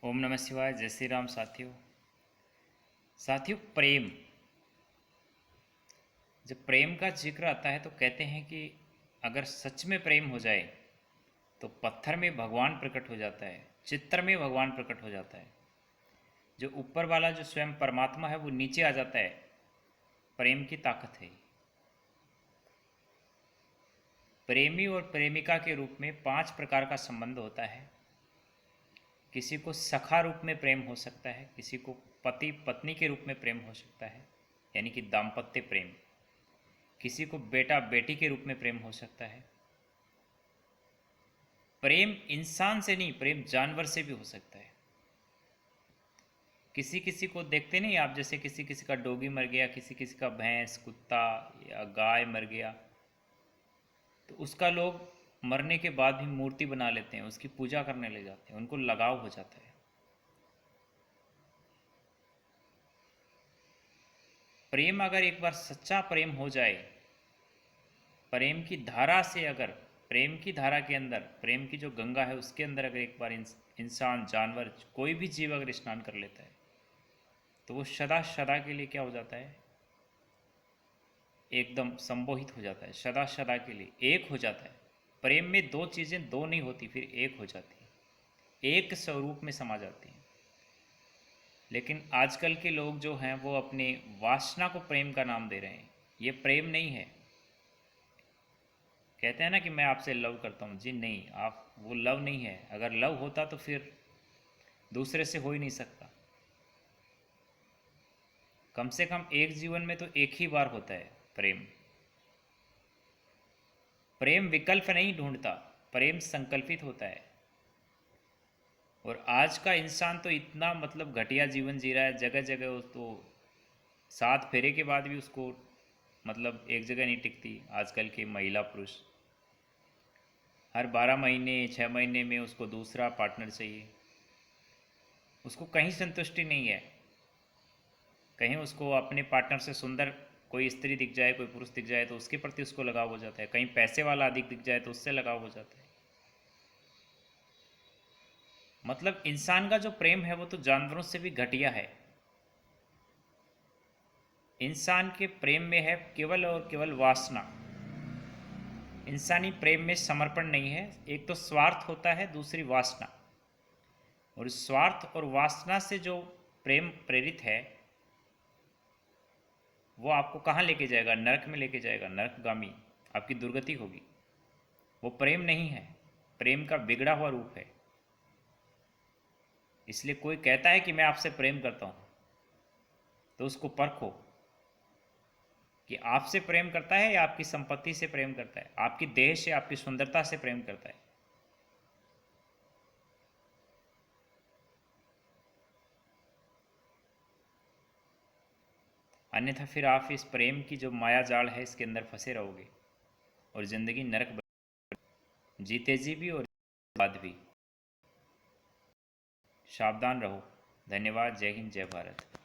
ओम नमः शिवाय। जय श्री राम। साथियों, प्रेम, जब प्रेम का जिक्र आता है तो कहते हैं कि अगर सच में प्रेम हो जाए तो पत्थर में भगवान प्रकट हो जाता है, चित्र में भगवान प्रकट हो जाता है। जो ऊपर वाला जो स्वयं परमात्मा है वो नीचे आ जाता है। प्रेम की ताकत है। प्रेमी और प्रेमिका के रूप में 5 प्रकार का संबंध होता है। किसी को सखा रूप में प्रेम हो सकता है, किसी को पति पत्नी के रूप में प्रेम हो सकता है, यानी कि दाम्पत्य प्रेम। किसी को बेटा बेटी के रूप में प्रेम हो सकता है। प्रेम इंसान से नहीं, प्रेम जानवर से भी हो सकता है। किसी किसी को देखते नहीं आप, जैसे किसी किसी का डॉगी मर गया, किसी किसी का भैंस कुत्ता या गाय मर गया, तो उसका लोग मरने के बाद भी मूर्ति बना लेते हैं, उसकी पूजा करने ले जाते हैं, उनको लगाव हो जाता है। प्रेम अगर एक बार सच्चा प्रेम हो जाए, प्रेम की धारा से, अगर प्रेम की धारा के अंदर, प्रेम की जो गंगा है उसके अंदर अगर एक बार इंसान, जानवर, कोई भी जीव अगर स्नान कर लेता है तो वो सदा सदा के लिए क्या हो जाता है, एकदम संमोहित हो जाता है, सदा सदा के लिए एक हो जाता है। प्रेम में दो चीज़ें दो नहीं होती, फिर एक हो जाती है, एक स्वरूप में समा जाती हैं। लेकिन आजकल के लोग जो हैं वो अपनी वासना को प्रेम का नाम दे रहे हैं। ये प्रेम नहीं है। कहते हैं ना कि मैं आपसे लव करता हूँ, जी नहीं, आप, वो लव नहीं है। अगर लव होता तो फिर दूसरे से हो ही नहीं सकता। कम से कम एक जीवन में तो एक ही बार होता है प्रेम। प्रेम विकल्प नहीं ढूंढता, प्रेम संकल्पित होता है। और आज का इंसान तो इतना मतलब घटिया जीवन जी रहा है, जगह जगह तो 7 फेरे के बाद भी उसको मतलब एक जगह नहीं टिकती। आजकल के महिला पुरुष हर 12 महीने 6 महीने में उसको दूसरा पार्टनर चाहिए। उसको कहीं संतुष्टि नहीं है। कहीं उसको अपने पार्टनर से सुंदर कोई स्त्री दिख जाए, कोई पुरुष दिख जाए तो उसके प्रति उसको लगाव हो जाता है। कहीं पैसे वाला अधिक दिख जाए तो उससे लगाव हो जाता है। मतलब इंसान का जो प्रेम है वो तो जानवरों से भी घटिया है। इंसान के प्रेम में है केवल और केवल वासना। इंसानी प्रेम में समर्पण नहीं है। एक तो स्वार्थ होता है, दूसरी वासना। और स्वार्थ और वासना से जो प्रेम प्रेरित है वो आपको कहाँ लेके जाएगा? नरक में लेके जाएगा, नरकगामी, आपकी दुर्गति होगी। वो प्रेम नहीं है, प्रेम का बिगड़ा हुआ रूप है। इसलिए कोई कहता है कि मैं आपसे प्रेम करता हूँ तो उसको परखो कि आपसे प्रेम करता है या आपकी संपत्ति से प्रेम करता है, आपकी देह से, आपकी सुंदरता से प्रेम करता है। अन्यथा फिर आप इस प्रेम की जो माया जाल है इसके अंदर फंसे रहोगे और ज़िंदगी नरक जीते जी भी और बाद भी। सावधान रहो। धन्यवाद। जय हिंद, जय भारत।